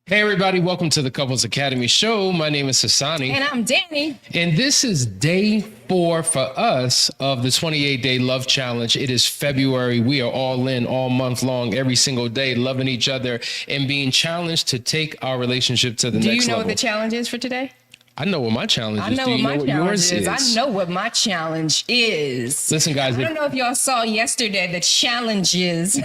Hey everybody, welcome to the Couples Academy show. My name is Hasani. And I'm Danny. And this is day 4 for us of the 28-day love challenge. It is February. We are all in all month long, every single day, loving each other and being challenged to take our relationship to the next level. Do you know what the challenge is for today? I know what my challenge is. I know what my challenge is. I know what my challenge is. Listen, guys. I don't know if y'all saw yesterday the challenges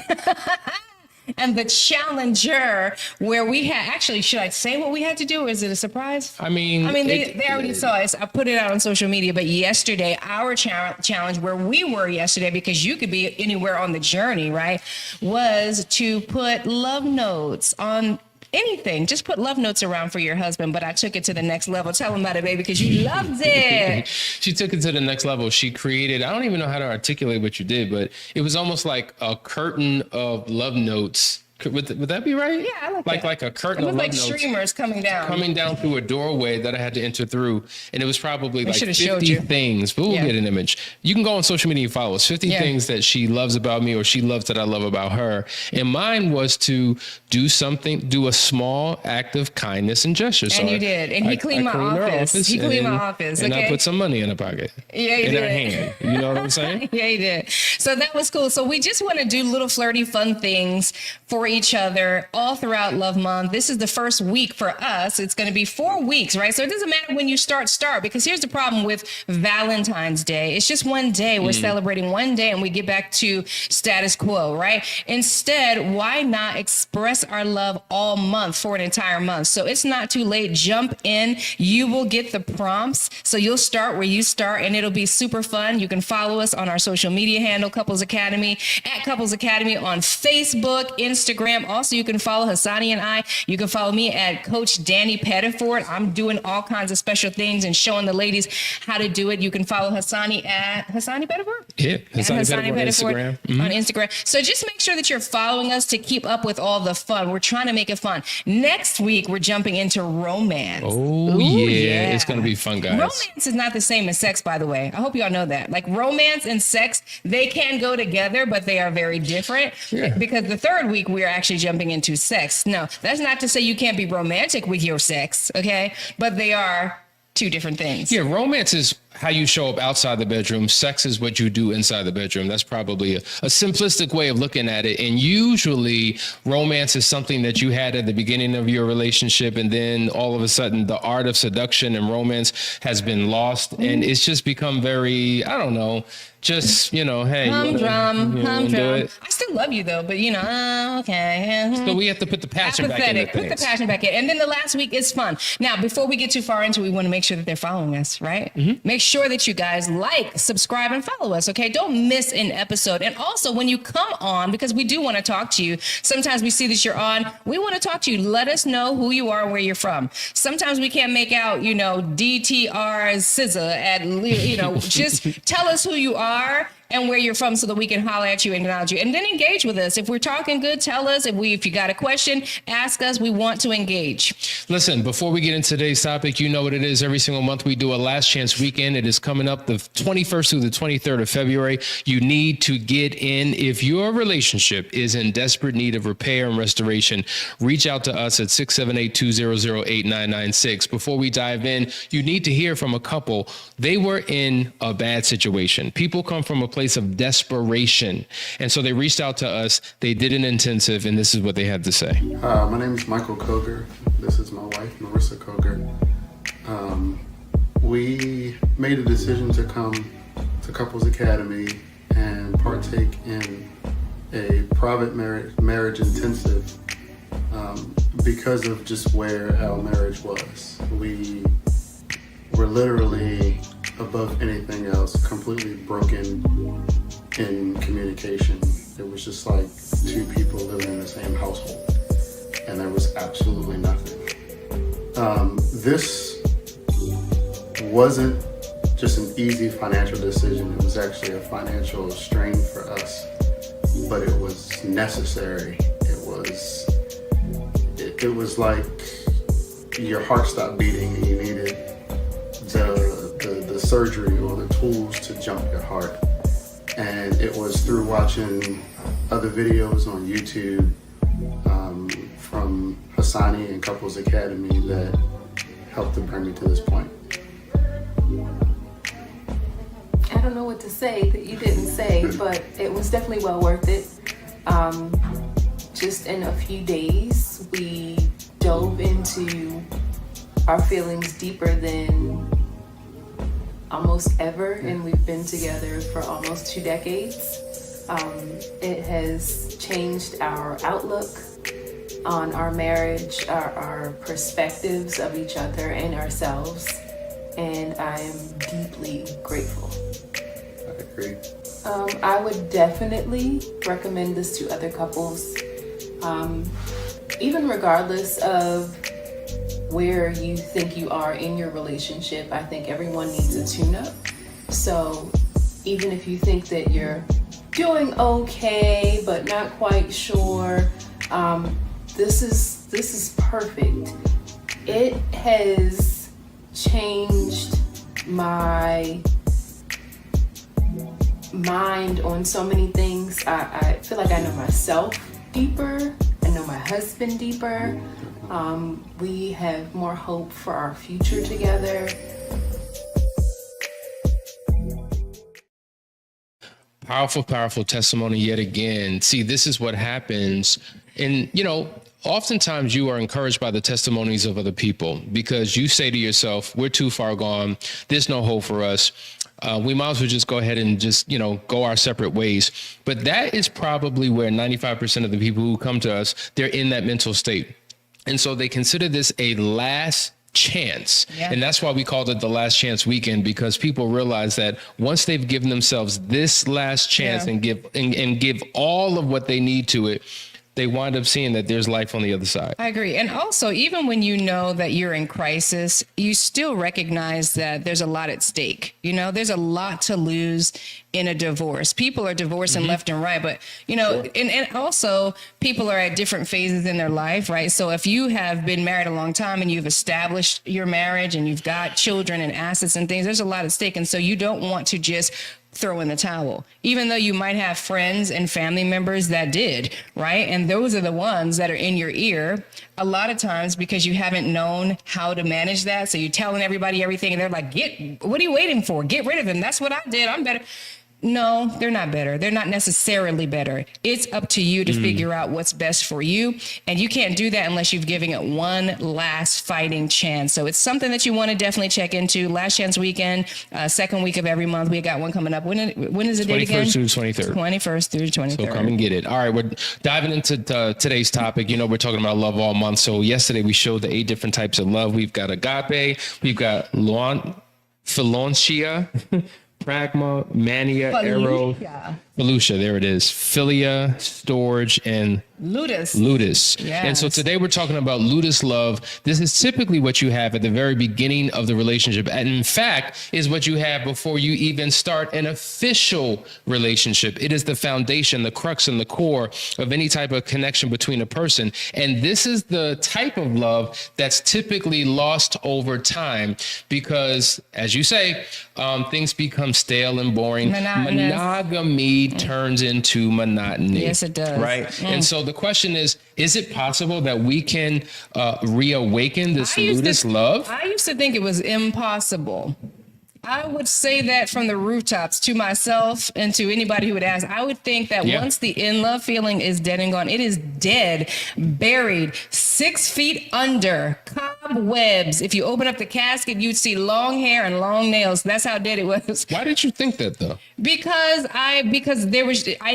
and the challenger where we had, actually, should I say what we had to do? Or is it a surprise? I mean, they already saw it. I put it out on social media, but yesterday, our challenge where we were yesterday, because you could be anywhere on the journey, right, was to put love notes on anything. Just put love notes around for your husband, but I took it to the next level. Tell him about it, baby, because you loved it. She took it to the next level. She created, I don't even know how to articulate what you did, but it was almost like a curtain of love notes. Would that be right? Yeah, I like that. Like a curtain of love notes. It was like streamers coming down through a doorway that I had to enter through. And it was probably like 50 things. But we'll get an image. You can go on social media and follow us. 50 things that she loves about me or she loves that I love about her. And mine was to do a small act of kindness and gesture. And you did. And he cleaned my office. He cleaned my office. And I put some money in her pocket. Yeah, he did. In her hand. You know what I'm saying? Yeah, he did. So that was cool. So we just want to do little flirty fun things for each other all throughout Love Month. This is the first week for us. It's going to be 4 weeks, right? So it doesn't matter when you start, because here's the problem with Valentine's Day. It's just one day. We're celebrating one day and we get back to status quo, right? Instead, why not express our love all month for an entire month? So it's not too late. Jump in. You will get the prompts. So you'll start where you start and it'll be super fun. You can follow us on our social media handle, Couples Academy, at Couples Academy on Facebook, Instagram. Also, you can follow Hasani and I. You can follow me at Coach Danny Pettiford. I'm doing all kinds of special things and showing the ladies how to do it. You can follow Hasani at Hasani Pettiford? Yeah, Hasani Pettiford on Instagram. So just make sure that you're following us to keep up with all the fun. We're trying to make it fun. Next week, we're jumping into romance. Oh, yeah. It's going to be fun, guys. Romance is not the same as sex, by the way. I hope y'all know that. Like romance and sex, they can go together, but they are very different. Yeah. Because the third week, we're actually jumping into sex. No, that's not to say you can't be romantic with your sex, okay? But they are two different things. Yeah, romance is how you show up outside the bedroom. Sex is what you do inside the bedroom. That's probably a simplistic way of looking at it. And usually romance is something that you had at the beginning of your relationship. And then all of a sudden the art of seduction and romance has been lost. And it's just become very, I don't know, just, hey. Humdrum. I still love you though, but okay. So we have to put the passion back in. Put the passion back in. And then the last week is fun. Now, before we get too far into it, we want to make sure that they're following us, right? Make sure that you guys like, subscribe, and follow us, okay? Don't miss an episode. And also, when you come on, because we do want to talk to you, sometimes we see that you're on, we want to talk to you. Let us know who you are and where you're from. Sometimes we can't make out, DTR SZA at, just tell us who you are and where you're from so that we can holler at you and acknowledge you. And then engage with us. If we're talking good, tell us. If you got a question, ask us. We want to engage. Listen, before we get into today's topic, you know what it is. Every single month we do a last chance weekend. It is coming up the 21st through the 23rd of February. You need to get in. If your relationship is in desperate need of repair and restoration, reach out to us at 678-200-8996. Before we dive in, you need to hear from a couple. They were in a bad situation. People come from a place of desperation. And so they reached out to us. They did an intensive, and this is what they had to say. My name is Michael Koger. This is my wife, Marissa Koger. We made a decision to come to Couples Academy and partake in a private marriage intensive because of just where our marriage was. We were literally, above anything else, completely broken in communication. It was just like two people living in the same household, and there was absolutely nothing. This wasn't just an easy financial decision. It was actually a financial strain for us, but it was necessary. It was like your heart stopped beating and you needed the surgery or the tools to jump your heart. And it was through watching other videos on YouTube from Hasani and Couples Academy that helped to bring me to this point. I don't know what to say that you didn't say, but it was definitely well worth it. Just in a few days, we dove into our feelings deeper than almost ever, and we've been together for almost 2 decades. It has changed our outlook on our marriage, our perspectives of each other and ourselves, and I am deeply grateful. I agree. I would definitely recommend this to other couples, even regardless of where you think you are in your relationship. I think everyone needs a tune-up. So even if you think that you're doing okay but not quite sure, this is perfect. It has changed my mind on so many things. I feel like I know myself deeper. I know my husband deeper. We have more hope for our future together. Powerful, powerful testimony yet again. See, this is what happens. And, oftentimes you are encouraged by the testimonies of other people because you say to yourself, we're too far gone. There's no hope for us. We might as well just go ahead and just, go our separate ways. But that is probably where 95% of the people who come to us, they're in that mental state. And so they consider this a last chance. Yeah. And that's why we called it the last chance weekend, because people realize that once they've given themselves this last chance and give all of what they need to it, they wind up seeing that there's life on the other side. I agree. And also, even when you know that you're in crisis, you still recognize that there's a lot at stake. There's a lot to lose in a divorce. People are divorcing left and right, but, and also people are at different phases in their life, right? So if you have been married a long time and you've established your marriage and you've got children and assets and things, there's a lot at stake. And so you don't want to just throw in the towel, even though you might have friends and family members that did, right? And those are the ones that are in your ear a lot of times because you haven't known how to manage that. So you're telling everybody everything and they're like, what are you waiting for? Get rid of him. That's what I did. I'm better. No, they're not better. They're not necessarily better. It's up to you to figure out what's best for you. And you can't do that unless you've given it one last fighting chance. So it's something that you want to definitely check into. Last Chance Weekend, second week of every month. We got one coming up. When is the date again? 21st through 23rd. 21st through 23rd. So come and get it. All right, we're diving into today's topic. We're talking about love all month. So yesterday we showed the 8 different types of love. We've got agape. We've got philanthropia. Pragma, Mania, Eros, Felucia, there it is. Philia, Storage, and Ludus. Yes. And so Yes. today we're talking about Ludus love. This is typically what you have at the very beginning of the relationship. And in fact, is what you have before you even start an official relationship. It is the foundation, the crux and the core of any type of connection between a person. And this is the type of love that's typically lost over time because, as you say, things become stale and boring. Monogamy turns into monotony. Yes, it does. Right? And so the question is it possible that we can reawaken this Ludus love? I used to think it was impossible. I would say that from the rooftops to myself and to anybody who would ask. I would think that once the in love feeling is dead and gone, it is dead, buried, 6 feet under, cobwebs. If you open up the casket, you'd see long hair and long nails. That's how dead it was. Why did you think that though? Because I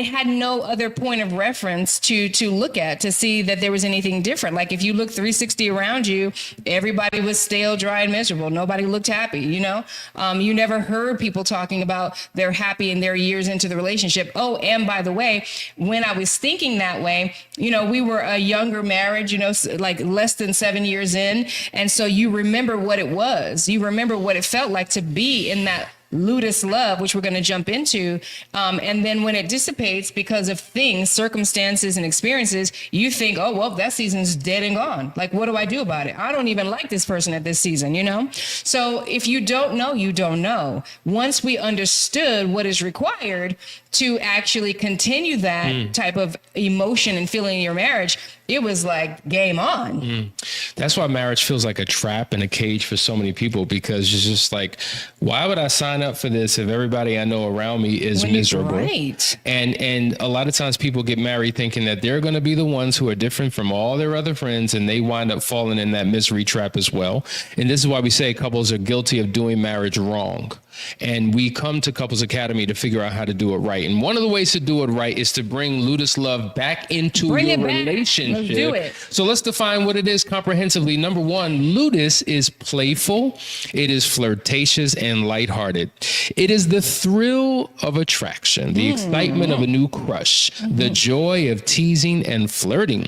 had no other point of reference to look at to see that there was anything different. Like if you look 360 around you, everybody was stale, dry, and miserable. Nobody looked happy, You never heard people talking about they're happy in their years into the relationship. Oh, and by the way, when I was thinking that way, we were a younger marriage, like less than 7 years in. And so you remember what it was. You remember what it felt like to be in that Ludus love, which we're going to jump into. And then when it dissipates because of things, circumstances, and experiences, you think, oh, well, that season's dead and gone. Like, what do I do about it? I don't even like this person at this season, you know? So if you don't know, you don't know. Once we understood what is required to actually continue that type of emotion and feeling in your marriage, it was like game on. That's why marriage feels like a trap and a cage for so many people, because it's just like, why would I sign up for this if everybody I know around me is miserable? Right. And a lot of times people get married thinking that they're going to be the ones who are different from all their other friends, and they wind up falling in that misery trap as well. And this is why we say couples are guilty of doing marriage wrong. And we come to Couples Academy to figure out how to do it right. And one of the ways to do it right is to bring Ludus love back into your relationship. Let's do it. So let's define what it is comprehensively. Number one, Ludus is playful, it is flirtatious and lighthearted. It is the thrill of attraction, the excitement of a new crush, the joy of teasing and flirting.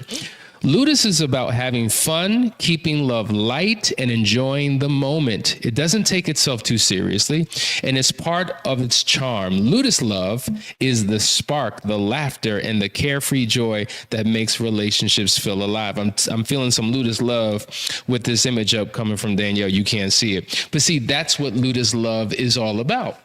Ludus is about having fun, keeping love light, and enjoying the moment. It doesn't take itself too seriously, and it's part of its charm. Ludus love is the spark, the laughter, and the carefree joy that makes relationships feel alive. I'm feeling some Ludus love with this image up coming from Danielle. You can't see it. But see, that's what Ludus love is all about.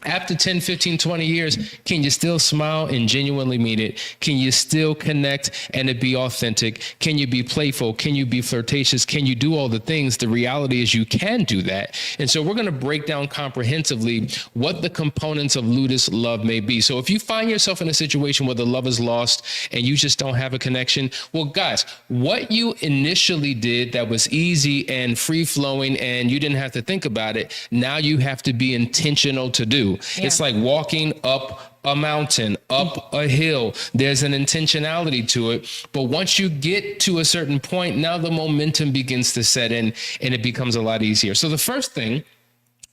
After 10, 15, 20 years, can you still smile and genuinely mean it? Can you still connect and it be authentic? Can you be playful? Can you be flirtatious? Can you do all the things? The reality is you can do that. And so we're going to break down comprehensively what the components of Ludus love may be. So if you find yourself in a situation where the love is lost and you just don't have a connection, well, guys, what you initially did that was easy and free flowing and you didn't have to think about it, now you have to be intentional to do. Yeah. It's like walking up a mountain, up a hill. There's an intentionality to it. But once you get to a certain point, now the momentum begins to set in and it becomes a lot easier. So the first thing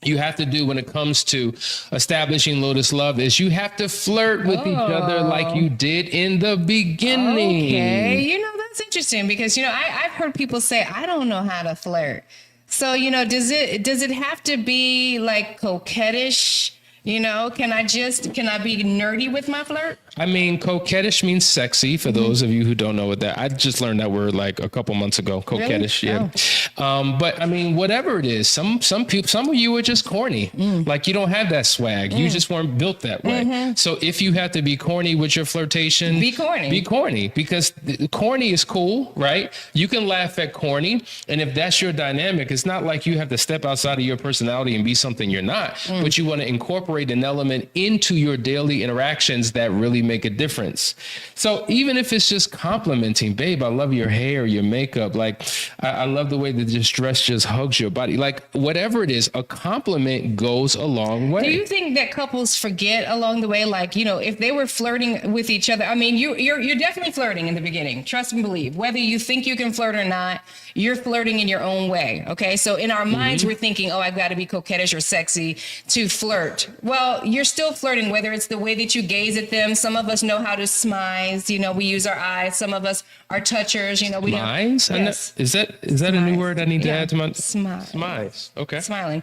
you have to do when it comes to establishing Ludus love is you have to flirt with each other like you did in the beginning. Okay, you know, that's interesting because, you know, I've heard people say, I don't know how to flirt. So, you know, does it have to be like coquettish? You know, can I be nerdy with my flirt? I mean, coquettish means sexy for those of you who don't know what that, I just learned that word like a couple months ago, coquettish. Really? Yeah. But I mean, whatever it is, some people, some of you are just corny. Like you don't have that swag. You just weren't built that way. So if you have to be corny with your flirtation, be corny because corny is cool, right? You can laugh at corny. And if that's your dynamic, it's not like you have to step outside of your personality and be something you're not, but you want to incorporate an element into your daily interactions that really make a difference. So even if it's just complimenting, babe, I love your hair, your makeup. Like, I love the way that this dress just hugs your body. Like whatever it is, a compliment goes a long way. Do you think that couples forget along the way? Like, you know, if they were flirting with each other, I mean, you're definitely flirting in the beginning. Trust and believe. Whether you think you can flirt or not, you're flirting in your own way. Okay. So in our minds, we're thinking, oh, I've got to be coquettish or sexy to flirt. Well, you're still flirting, whether it's the way that you gaze at them. Some of us know how to smize. You know, we use our eyes. Some of us are touchers. You know, we smize? Yes. Is that a new word I need to add to my smize? Okay. Smiling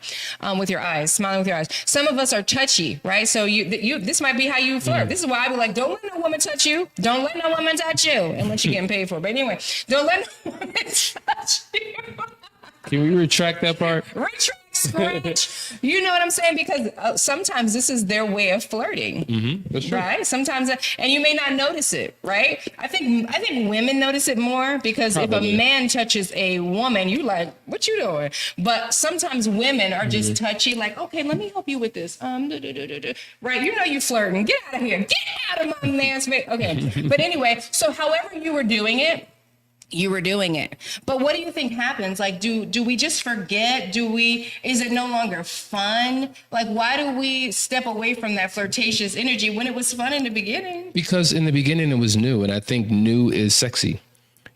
with your eyes, smiling with your eyes. Some of us are touchy, right? So this might be how you flirt. This is why I be like, don't let no woman touch you. Don't let no woman touch you unless you're getting paid for it. But anyway, don't let no woman touch you. Can we retract that part? Retract. You know what I'm saying? Because sometimes this is their way of flirting, That's true. right? Sometimes, and you may not notice it, right? I think women notice it more because if a man touches a woman, you like, what you doing? But sometimes women are just touchy, like, okay, let me help you with this. Right? You know you flirting. Get out of here. Get out of my man's face. Okay. But anyway, so however you were doing it, you were doing it. But what do you think happens? Like, do we just forget? Is it no longer fun? Like, why do we step away from that flirtatious energy when it was fun in the beginning? Because in the beginning it was new, and I think new is sexy.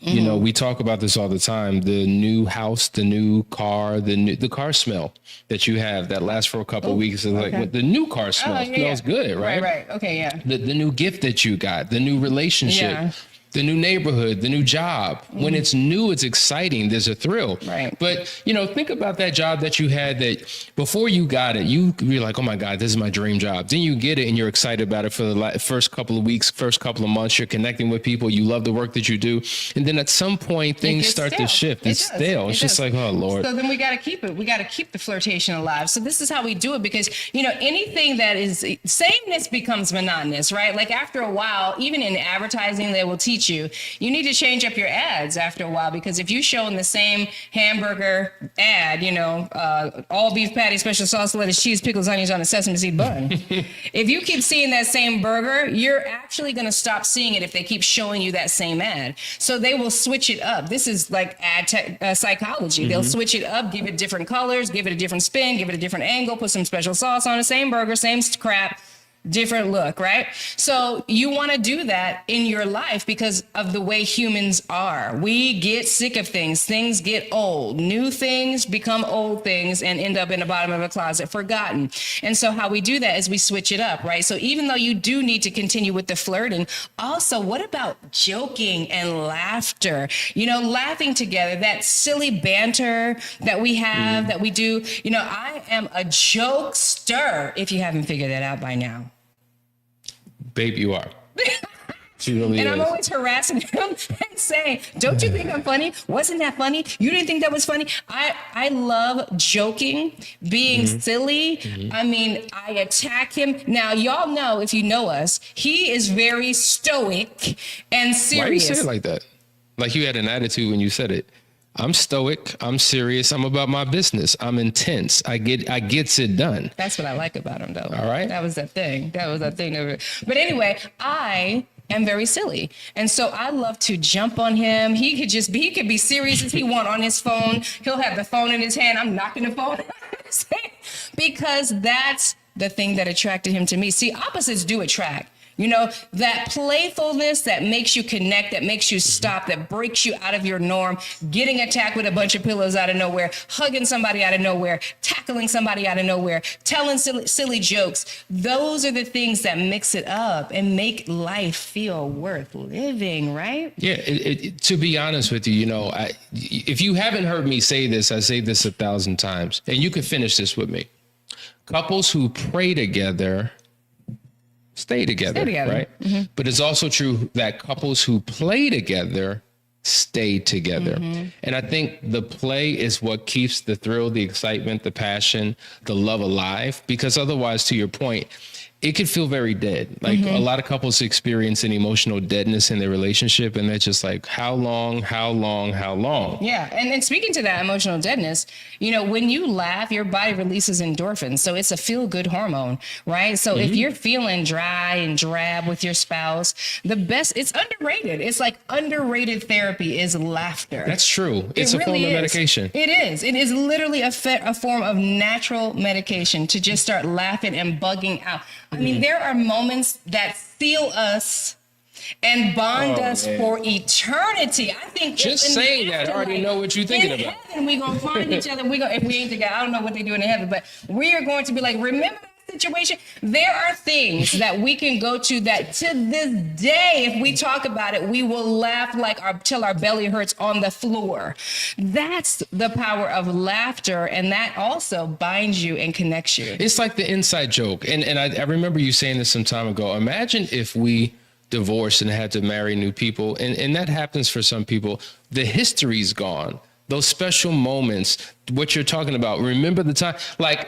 You know, we talk about this all the time. The new house, the new car, the car smell that you have that lasts for a couple of weeks. Is like the new car smell smells good, right? Right. Okay, yeah. The new gift that you got, the new relationship. the new neighborhood, the new job. When it's new, it's exciting. There's a thrill. Right. But, you know, think about that job that you had that before you got it, you're like, oh my God, this is my dream job. Then you get it and you're excited about it for the first couple of weeks, first couple of months. You're connecting with people. You love the work that you do. And then at some point, things start to shift. It's stale. It's just like, oh, Lord. So then we got to keep it. We got to keep the flirtation alive. So this is how we do it, because, you know, anything that is sameness becomes monotonous, right? Like after a while, even in advertising, they will teach you need to change up your ads after a while, because if you show in the same hamburger ad, you know, all beef patty, special sauce, lettuce, cheese, pickles, onions on a sesame seed bun. If you keep seeing that same burger, you're actually going to stop seeing it if they keep showing you that same ad. So they will switch it up. This is like ad psychology. They'll switch it up, give it different colors, give it a different spin, give it a different angle, put some special sauce on the same burger, same crap, different look, right? So you want to do that in your life because of the way humans are. We get sick of things. Things get old. New things become old things and end up in the bottom of a closet, forgotten. And so how we do that is we switch it up, right? So even though you do need to continue with the flirting, also, what about joking and laughter? You know, laughing together, that silly banter that we have, that we do. You know, I am a jokester, if you haven't figured that out by now. Babe, you are. She really and is. I'm always harassing him and saying, don't you think I'm funny? Wasn't that funny? You didn't think that was funny? I love joking, being silly. I mean, I attack him. Now, y'all know, if you know us, he is very stoic and serious. Why do you say it like that? Like you had an attitude when you said it. I'm stoic. I'm serious. I'm about my business. I'm intense. I gets it done. That's what I like about him, though. All right. That was that thing. But anyway, I am very silly. And so I love to jump on him. He could be serious as he want on his phone. He'll have the phone in his hand. I'm knocking the phone out of his hand, because that's the thing that attracted him to me. See, opposites do attract. You know, that playfulness that makes you connect, that makes you stop, that breaks you out of your norm, getting attacked with a bunch of pillows out of nowhere, hugging somebody out of nowhere, tackling somebody out of nowhere, telling silly jokes. Those are the things that mix it up and make life feel worth living, right? Yeah, to be honest with you, you know, if you haven't heard me say this, I say this 1,000 times, and you can finish this with me. Couples who pray together stay together, right? But it's also true that couples who play together stay together. And I think the play is what keeps the thrill, the excitement, the passion, the love alive, because otherwise, to your point, it could feel very dead. Like a lot of couples experience an emotional deadness in their relationship, and they're just like, how long? Yeah. And speaking to that emotional deadness, you know, when you laugh, your body releases endorphins. So it's a feel-good hormone, right? So if you're feeling dry and drab with your spouse, it's underrated. It's like underrated therapy is laughter. That's true. It's a form of medication. It is. It is literally a form of natural medication to just start laughing and bugging out. I mean, there are moments that seal us and bond us for eternity. I think just saying that, I already know what you're thinking about. In heaven, we're going to find each other. If we ain't together, I don't know what they do in heaven, but we are going to be like, remember that situation? There are things that we can go to that to this day, if we talk about it, we will laugh till our belly hurts on the floor. That's the power of laughter, and that also binds you and connects you. It's like the inside joke. And I remember you saying this some time ago. Imagine if we divorced and had to marry new people, and that happens for some people. The history's gone. Those special moments, what you're talking about. Remember the time, like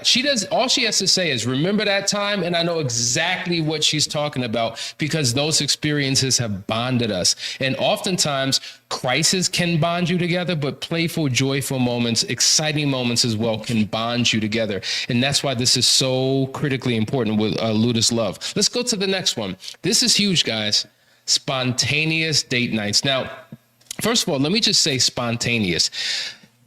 all she has to say is remember that time. And I know exactly what she's talking about, because those experiences have bonded us. And oftentimes crisis can bond you together, but playful, joyful moments, exciting moments as well can bond you together. And that's why this is so critically important with Ludus love. Let's go to the next one. This is huge, guys. Spontaneous date nights. Now, first of all, let me just say spontaneous.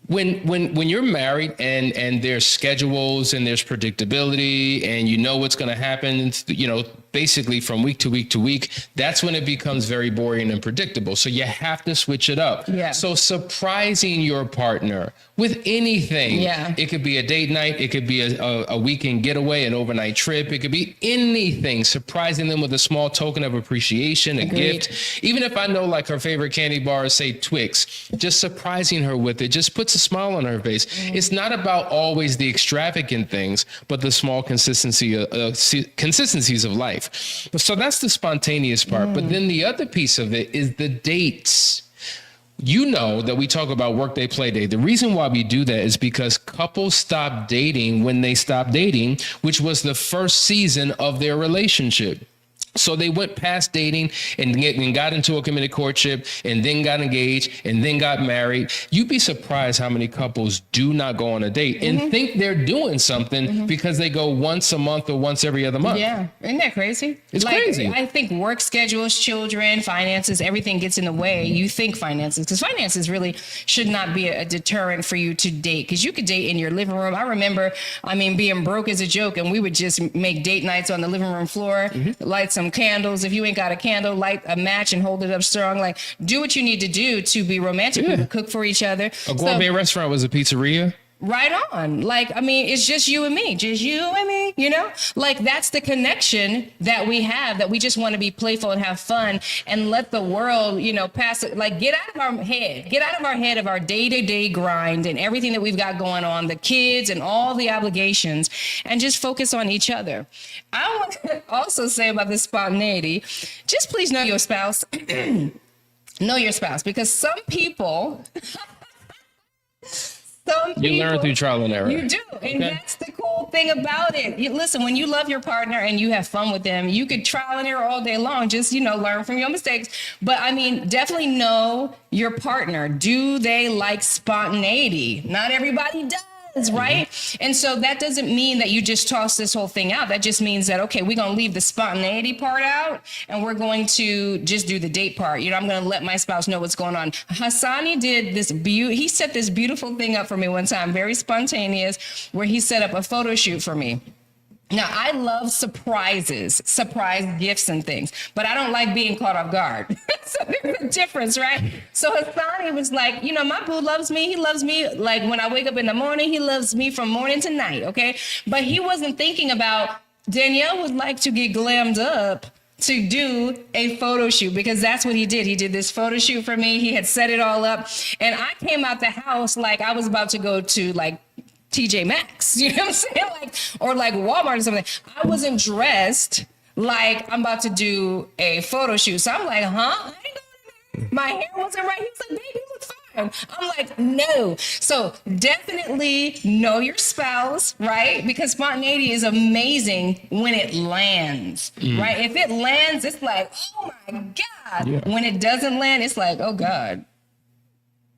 When you're married and there's schedules and there's predictability and you know what's going to happen, you know, basically from week to week to week, that's when it becomes very boring and predictable. So you have to switch it up. Yeah. So surprising your partner with anything. Yeah. It could be a date night. It could be a weekend getaway, an overnight trip. It could be anything. Surprising them with a small token of appreciation, a Agreed. gift. Even if I know like her favorite candy bar is, say, Twix, just surprising her with it just puts a smile on her face. It's not about always the extravagant things, but the small consistencies of life. So that's the spontaneous part. But then the other piece of it is the dates. You know that we talk about workday, play day. The reason why we do that is because couples stop dating when they stop dating, which was the first season of their relationship. So they went past dating and got into a committed courtship and then got engaged and then got married. You'd be surprised how many couples do not go on a date and think they're doing something because they go once a month or once every other month. Yeah. Isn't that crazy? It's crazy. I think work schedules, children, finances, everything gets in the way. You think finances, because finances really should not be a deterrent for you to date, because you could date in your living room. I remember, being broke as a joke, and we would just make date nights on the living room floor, light some candles. If you ain't got a candle, light a match and hold it up strong. Like, do what you need to do to be romantic. We would cook for each other. A gourmet restaurant was a pizzeria. Right on. Like, it's just you and me, like that's the connection that we have, that we just want to be playful and have fun and let the world, pass it. Like, get out of our head of our day-to-day grind and everything that we've got going on, the kids and all the obligations, and just focus on each other. I want to also say about this spontaneity, just please know your spouse. Know your spouse, because some people You learn through trial and error. You do. And that's the cool thing about it. Listen, when you love your partner and you have fun with them, you could trial and error all day long. Just, learn from your mistakes. But definitely know your partner. Do they like spontaneity? Not everybody does. Right. And so that doesn't mean that you just toss this whole thing out. That just means that, okay, we're going to leave the spontaneity part out and we're going to just do the date part. I'm going to let my spouse know what's going on. Hasani did this. He set this beautiful thing up for me one time, very spontaneous, where he set up a photo shoot for me. Now, I love surprise gifts and things, but I don't like being caught off guard. So there's a difference, right? So Hasani was like, my boo loves me. He loves me. Like, when I wake up in the morning, he loves me from morning to night, okay? But he wasn't thinking about Danielle would like to get glammed up to do a photo shoot, because that's what he did. He did this photo shoot for me. He had set it all up. And I came out the house like I was about to go to TJ Maxx, you know what I'm saying? Or Walmart or something. I wasn't dressed like I'm about to do a photo shoot. So I'm like, I ain't going there. My hair wasn't right. He was like, baby, you look fine. I'm like, no. So definitely know your spouse, right? Because spontaneity is amazing when it lands, right? If it lands, it's like, oh my God. Yeah. When it doesn't land, it's like, oh God.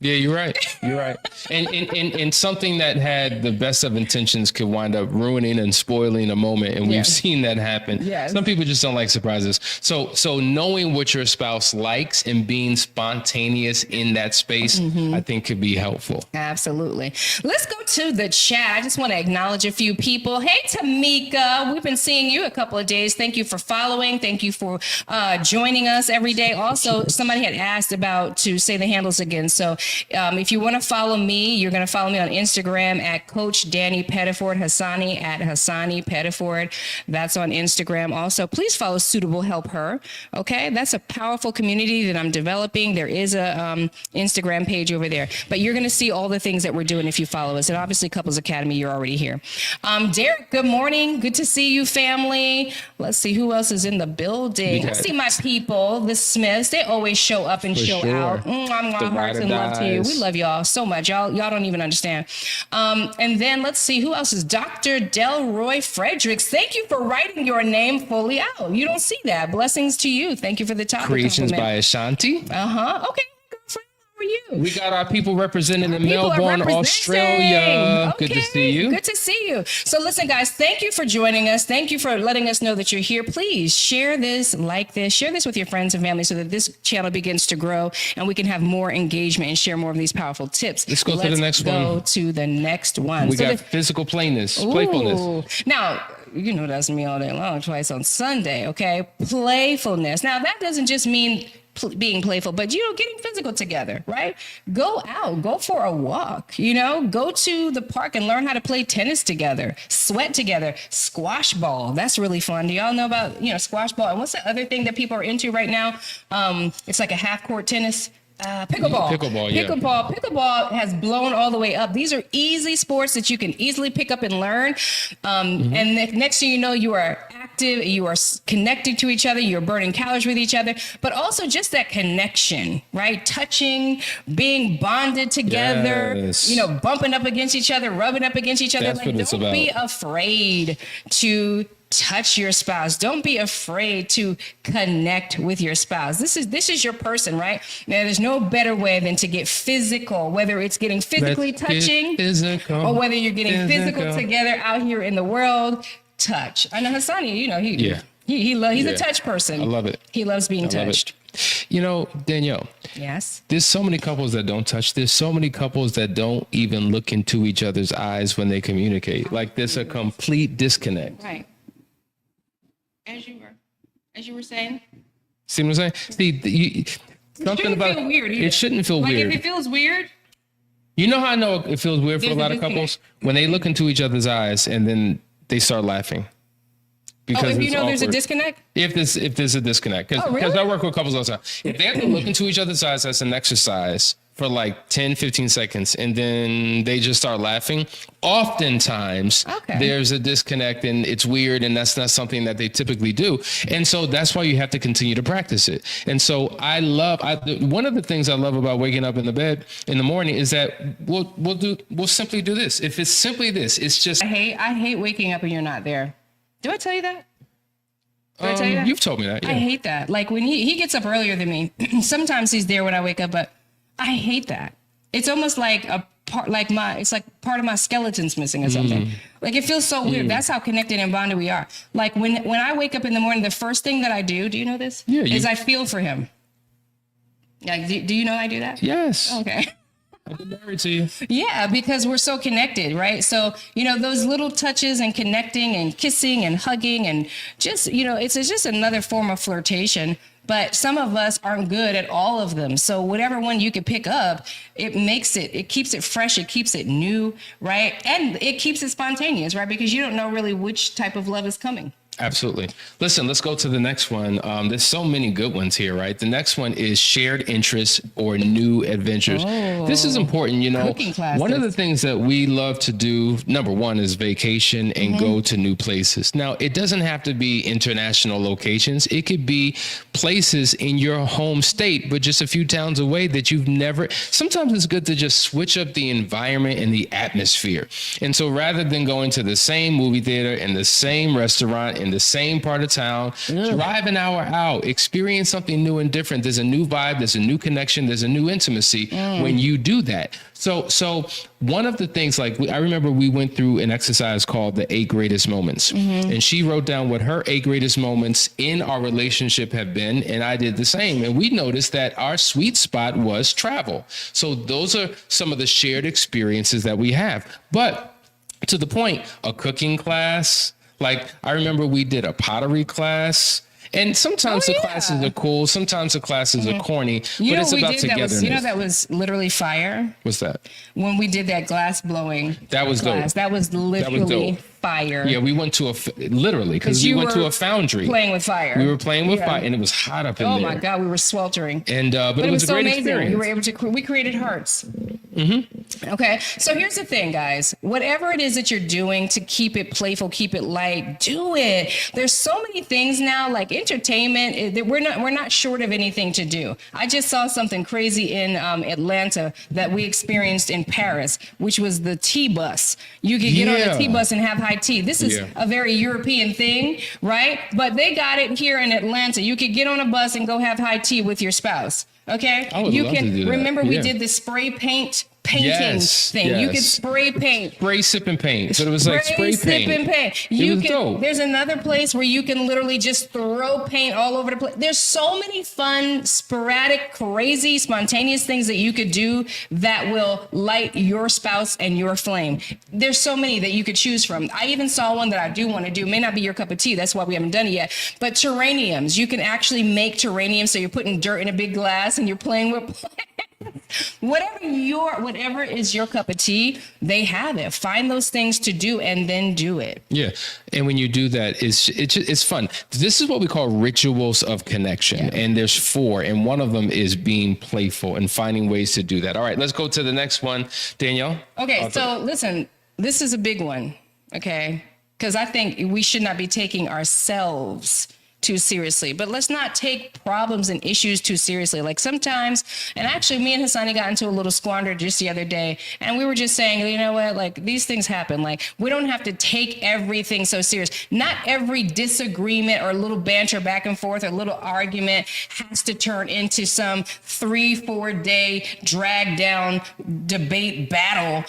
Yeah, you're right. You're right. And something that had the best of intentions could wind up ruining and spoiling a moment. And we've seen that happen. Yes. Some people just don't like surprises. So knowing what your spouse likes and being spontaneous in that space, I think could be helpful. Absolutely. Let's go to the chat. I just want to acknowledge a few people. Hey, Tamika, we've been seeing you a couple of days. Thank you for following. Thank you for joining us every day. Also, somebody had asked to say the handles again. So if you want to follow me, you're going to follow me on Instagram at Coach Danny Pettiford, Hasani at Hasani Pettiford. That's on Instagram. Also, please follow Suitable Help Her. Okay, that's a powerful community that I'm developing. There is a Instagram page over there, but you're going to see all the things that we're doing if you follow us. And obviously, Couples Academy, you're already here. Derek, good morning. Good to see you, family. Let's see who else is in the building. I see my people, the Smiths. They always show up and show out. Hearts and love to you. We love y'all so much. Y'all don't even understand. And then let's see who else is Dr. Delroy Fredericks. Thank you for writing your name fully out. You don't see that. Blessings to you. Thank you for the topic. Creations by Ashanti. Okay. Girlfriend, how are you? We got our people representing in Melbourne, Australia. Okay. Good to see you. Good to see you. So listen, guys, thank you for joining us. Thank you for letting us know that you're here. Please share this, share this with your friends and family so that this channel begins to grow and we can have more engagement and share more of these powerful tips. Let's go to the next one. We got physical playfulness. Now, you know, that's me all day long, twice on Sunday. Okay. Playfulness. Now that doesn't just mean being playful, but you know, getting physical together, right? Go out, go for a walk, you know, go to the park and learn how to play tennis together, sweat together, squash ball. That's really fun. Do y'all know about, you know, squash ball? And what's the other thing that people are into right now? It's like a half court tennis. Pickleball. Pickleball has blown all the way up. These are easy sports that you can easily pick up and learn. And next thing you know, you are active, you are connected to each other, you're burning calories with each other, but also just that connection, right? Touching, being bonded together, you know, bumping up against each other, rubbing up against each other. That's what it's about. Don't be afraid to touch your spouse. Don't be afraid to connect with your spouse. This is your person, right? Now, there's no better way than to get physical, whether it's getting physically touching or whether you're getting physical together out here in the world. Touch. I know Hasani, you know, he's a touch person. I love it. He loves being touched. You know, Danielle. Yes. There's so many couples that don't touch. There's so many couples that don't even look into each other's eyes when they communicate. Like there's a complete disconnect. Right. As you were saying. See what I'm saying? See, something about feel weird either. It shouldn't feel like weird. If it feels weird. You know how I know it feels weird for a There's a lot of disconnect. couples when they look into each other's eyes and then they start laughing. Because if you it's know there's a awkward. disconnect? If there's a disconnect. Because really? I work with couples all the time. If they have to look into each other's eyes as an exercise for like 10, 15 seconds, and then they just start laughing, oftentimes there's a disconnect and it's weird, and that's not something that they typically do. And so that's why you have to continue to practice it. And so one of the things I love about waking up in the bed in the morning is that we'll simply do this. If it's simply this, it's just. I hate waking up and you're not there. Do I tell you that? Did I tell you that? You've told me that. Yeah. I hate that. Like when he gets up earlier than me, sometimes he's there when I wake up, but I hate that. It's almost like a part, it's like part of my skeleton's missing or something. Like it feels so weird. That's how connected and bonded we are. Like when I wake up in the morning, the first thing that I do you know this? Yeah, is I feel for him. Like, do you know I do that? Yes. Okay. I've been married to you. Yeah, because we're so connected, right? So, you know, those little touches and connecting and kissing and hugging and just, you know, it's just another form of flirtation. But some of us aren't good at all of them. So whatever one you can pick up, it keeps it fresh, it keeps it new, right? And it keeps it spontaneous, right? Because you don't know really which type of love is coming. Absolutely. Listen, let's go to the next one. There's so many good ones here, right? The next one is shared interests or new adventures. This is important, you know. Cooking classes. One of the things that we love to do, number one, is vacation and go to new places. Now, it doesn't have to be international locations. It could be places in your home state, but just a few towns away that you've never. Sometimes it's good to just switch up the environment and the atmosphere. And so rather than going to the same movie theater and the same restaurant in the same part of town, drive an hour out, experience something new and different. There's a new vibe, there's a new connection, there's a new intimacy when you do that. So one of the things, like I remember we went through an exercise called the 8 greatest moments, and she wrote down what her 8 greatest moments in our relationship have been, and I did the same. And we noticed that our sweet spot was travel. So those are some of the shared experiences that we have. But to the point, a cooking class. Like I remember we did a pottery class, and sometimes the classes are cool, sometimes the classes are corny, but it's about togetherness. You know that was literally fire? What's that? When we did that glass blowing That was class. dope. That was literally dope. Fire. Yeah, we went to literally, because we went to a foundry. Playing with fire. We were playing with fire, and it was hot up in there. Oh my God, we were sweltering. And but it was a so great amazing. experience. You were able to. We created hearts. Okay, so here's the thing, guys. Whatever it is that you're doing to keep it playful, keep it light, do it. There's so many things now, like entertainment. That we're not short of anything to do. I just saw something crazy in Atlanta that we experienced in Paris, which was the T-bus. You could get on the T-bus and have high tea. This is a very European thing, right? But they got it here in Atlanta. You could get on a bus and go have high tea with your spouse. Okay, I would love to do that. Remember we did the spray paint painting thing. You could spray paint. Spray, sip, and paint. So it was like spray sip, paint. and paint. It was dope. There's another place where you can literally just throw paint all over the place. There's so many fun, sporadic, crazy, spontaneous things that you could do that will light your spouse and your flame. There's so many that you could choose from. I even saw one that I do want to do. It may not be your cup of tea. That's why we haven't done it yet. But terrariums. You can actually make terrariums. So you're putting dirt in a big glass and you're playing with plants. Whatever is your cup of tea, they have it. Find those things to do and then do it. Yeah. And when you do that, it's fun. This is what we call rituals of connection. Yeah. And there's 4. And one of them is being playful and finding ways to do that. All right, let's go to the next one. Danielle? Okay, so listen, this is a big one, okay? Because I think we should not be taking ourselves too seriously, but let's not take problems and issues too seriously. Like sometimes, and actually me and Hasani got into a little squander just the other day, and we were just saying, you know what, like these things happen. Like we don't have to take everything so serious. Not every disagreement or little banter back and forth or little argument has to turn into some 3-4 day drag down debate battle.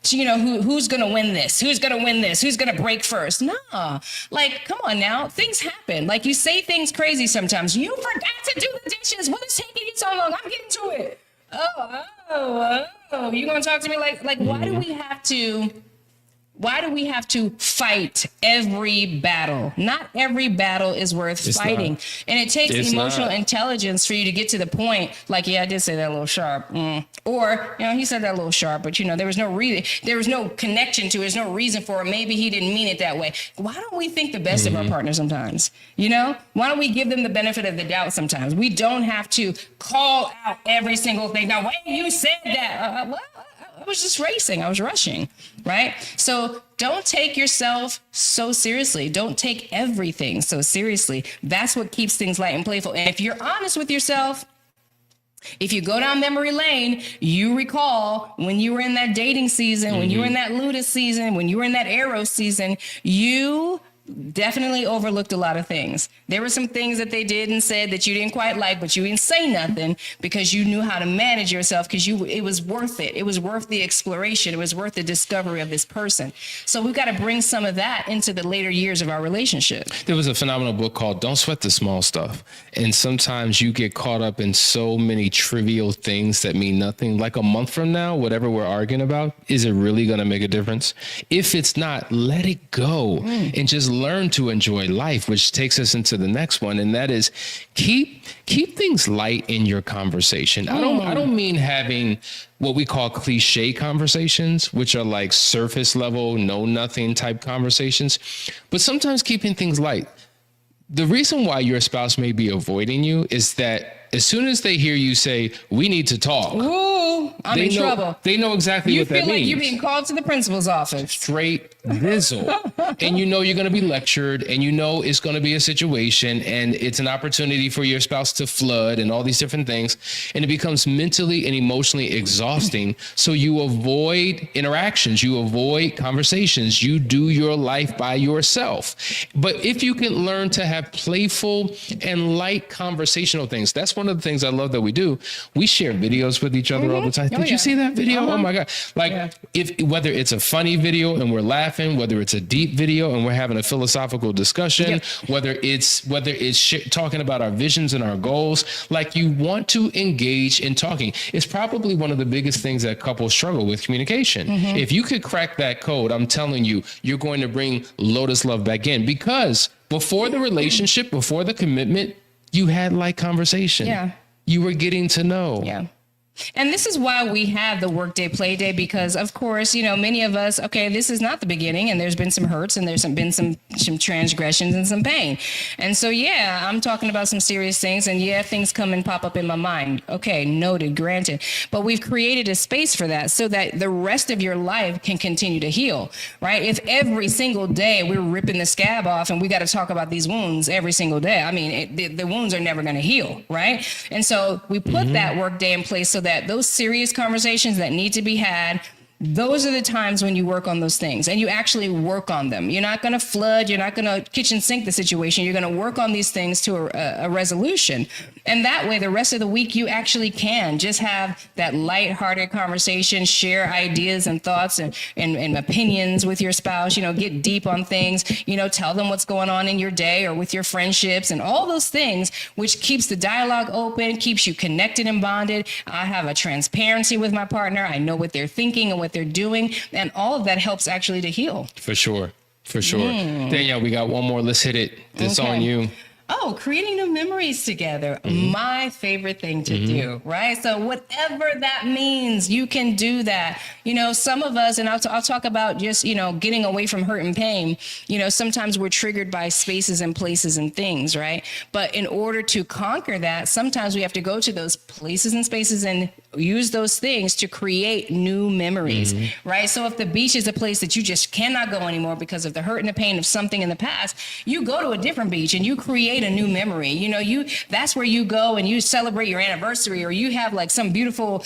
You know, who's going to win this? Who's going to win this? Who's going to break first? Nah, like, come on now. Things happen. Like you say things crazy sometimes. You forgot to do the dishes. What is taking you so long? I'm getting to it. Oh. You going to talk to me like why do we have to fight every battle? Not every battle is worth fighting. And it takes emotional intelligence for you to get to the point, like, yeah, I did say that a little sharp. Or, you know, he said that a little sharp, but, you know, there was no reason, there was no connection to it, there's no reason for it. Maybe he didn't mean it that way. Why don't we think the best of our partner sometimes? You know? Why don't we give them the benefit of the doubt sometimes? We don't have to call out every single thing. Now, wait, you said that. I was just racing. I was rushing, right? So don't take yourself so seriously. Don't take everything so seriously. That's what keeps things light and playful. And if you're honest with yourself, if you go down memory lane, you recall when you were in that dating season, when you were in that Ludus season, when you were in that Eros season, you definitely overlooked a lot of things. There were some things that they did and said that you didn't quite like, but you didn't say nothing because you knew how to manage yourself, because it was worth it. It was worth the exploration. It was worth the discovery of this person. So we've got to bring some of that into the later years of our relationship. There was a phenomenal book called Don't Sweat the Small Stuff. And sometimes you get caught up in so many trivial things that mean nothing. Like a month from now, whatever we're arguing about, is it really going to make a difference? If it's not, let it go and just learn to enjoy life, which takes us into the next one. And that is keep things light in your conversation. I don't mean having what we call cliche conversations, which are like surface level, know nothing type conversations, but sometimes keeping things light. The reason why your spouse may be avoiding you is that as soon as they hear you say, we need to talk, I'm in trouble. They know exactly what that means. You feel like you're being called to the principal's office. Straight nizzle. And you know you're going to be lectured, and you know it's going to be a situation, and it's an opportunity for your spouse to flood and all these different things. And it becomes mentally and emotionally exhausting. So you avoid interactions. You avoid conversations. You do your life by yourself. But if you can learn to have playful and light conversational things, that's one of the things I love that we do. We share videos with each other all the time. Did you see that video? Oh my God. Like whether it's a funny video and we're laughing, whether it's a deep video and we're having a philosophical discussion, whether it's talking about our visions and our goals, like you want to engage in talking. It's probably one of the biggest things that couples struggle with, communication. If you could crack that code, I'm telling you, you're going to bring Lotus love back in, because before the relationship, before the commitment, you had like conversation. Yeah. You were getting to know. Yeah. And this is why we have the workday play day, because of course, you know, many of us, okay, this is not the beginning, and there's been some hurts, and there's been some transgressions and some pain. And so, yeah, I'm talking about some serious things, and yeah, things come and pop up in my mind. Okay, noted, granted. But we've created a space for that so that the rest of your life can continue to heal, right? If every single day we're ripping the scab off and we got to talk about these wounds every single day, I mean, the wounds are never going to heal, right? And so we put that workday in place so that those serious conversations that need to be had, those are the times when you work on those things and you actually work on them. You're not going to flood. You're not going to kitchen sink the situation. You're going to work on these things to a resolution. And that way, the rest of the week, you actually can just have that lighthearted conversation, share ideas and thoughts and opinions with your spouse, get deep on things, tell them what's going on in your day or with your friendships and all those things, which keeps the dialogue open, keeps you connected and bonded. I have a transparency with my partner. I know what they're thinking and what they're doing. And all of that helps actually to heal. For sure. Danielle, we got one more. Let's hit it. This on you. Oh, creating new memories together. My favorite thing to do, right? So whatever that means, you can do that. Some of us, and I'll talk about just, getting away from hurt and pain. Sometimes we're triggered by spaces and places and things, right? But in order to conquer that, sometimes we have to go to those places and spaces and use those things to create new memories, right? So if the beach is a place that you just cannot go anymore because of the hurt and the pain of something in the past, you go to a different beach and you create a new memory. That's where you go and you celebrate your anniversary, or you have like some beautiful,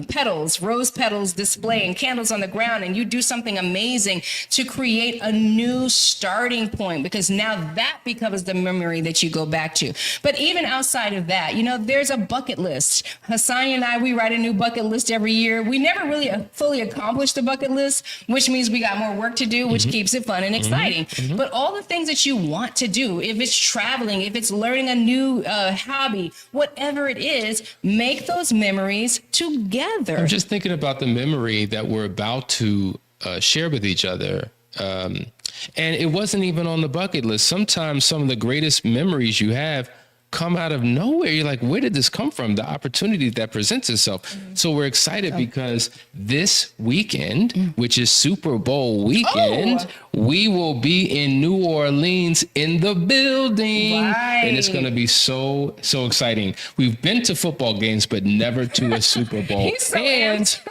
petals, rose petals display and candles on the ground, and you do something amazing to create a new starting point, because now that becomes the memory that you go back to. But even outside of that, there's a bucket list. Hasani and I, we write a new bucket list every year. We never really fully accomplished the bucket list, which means we got more work to do, which keeps it fun and exciting. But all the things that you want to do, if it's traveling, if it's learning a new hobby, whatever it is, make those memories together. I'm just thinking about the memory that we're about to share with each other. And it wasn't even on the bucket list. Sometimes some of the greatest memories you have come out of nowhere. You're like, where did this come from? The opportunity that presents itself. So we're excited because this weekend, which is Super Bowl weekend, we will be in New Orleans in the building. Right. And it's going to be so exciting. We've been to football games, but never to a Super Bowl. He's so and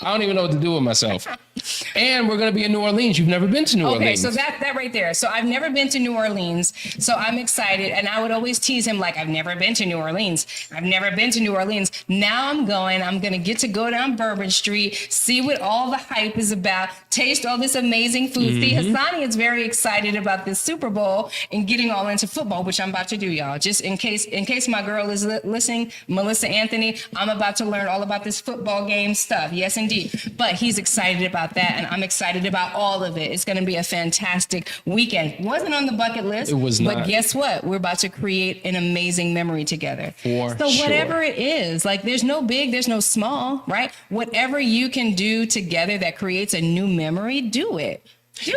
I don't even know what to do with myself. And we're going to be in New Orleans. You've never been to New Orleans. Okay, so that right there. So I've never been to New Orleans. So I'm excited. And I would always tease him like, I've never been to New Orleans. I've never been to New Orleans. Now I'm going to get to go down Bourbon Street, see what all the hype is about, taste all this amazing food. See, Hasani is very excited about this Super Bowl and getting all into football, which I'm about to do, y'all. Just in case my girl is listening, Melissa Anthony, I'm about to learn all about this football game stuff. Yes, indeed. But he's excited about that, and I'm excited about all of it. It's going to be a fantastic weekend. Wasn't on the bucket list. It was not. But guess what? We're about to create an amazing memory together. So whatever it is, like there's no big, there's no small, right? Whatever you can do together that creates a new memory, do it.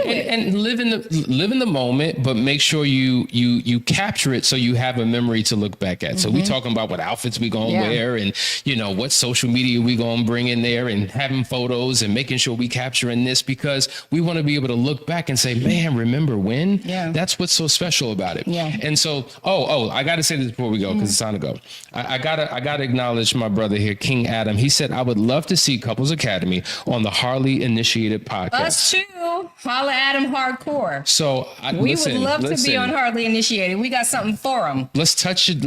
And live in the moment, but make sure you capture it so you have a memory to look back at. So we talking about what outfits we gonna wear, and what social media we gonna bring in there, and having photos and making sure we capturing this, because we want to be able to look back and say, man, remember when? Yeah. That's what's so special about it. Yeah. And so, I got to say this before we go, because it's time to go. I gotta acknowledge my brother here, King Adam. He said, I would love to see Couples Academy on the Harley Initiated podcast. Us too. Holla Adam Hardcore. So we would love to be on Hardly Initiated. We got something for them. Let's touch and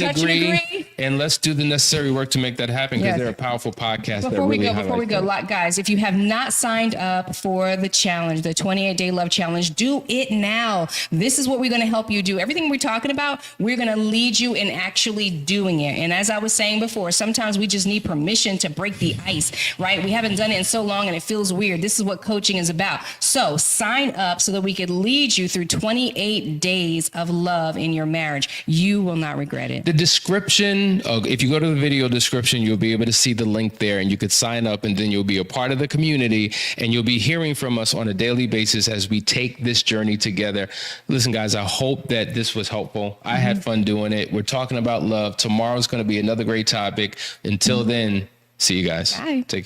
agree, and let's do the necessary work to make that happen, because they're a powerful podcast. Before we go, guys, if you have not signed up for the challenge, the 28-day love challenge, do it now. This is what we're going to help you do. Everything we're talking about, we're going to lead you in actually doing it. And as I was saying before, sometimes we just need permission to break the ice, right? We haven't done it in so long and it feels weird. This is what coaching is about. So sign up so that we could lead you through 28 days of love in your marriage. You will not regret it. The description, if you go to the video description, you'll be able to see the link there, and you could sign up, and then you'll be a part of the community, and you'll be hearing from us on a daily basis as we take this journey together. Listen, guys, I hope that this was helpful. I had fun doing it. We're talking about love. Tomorrow's going to be another great topic. Until then, see you guys. Bye. Take care.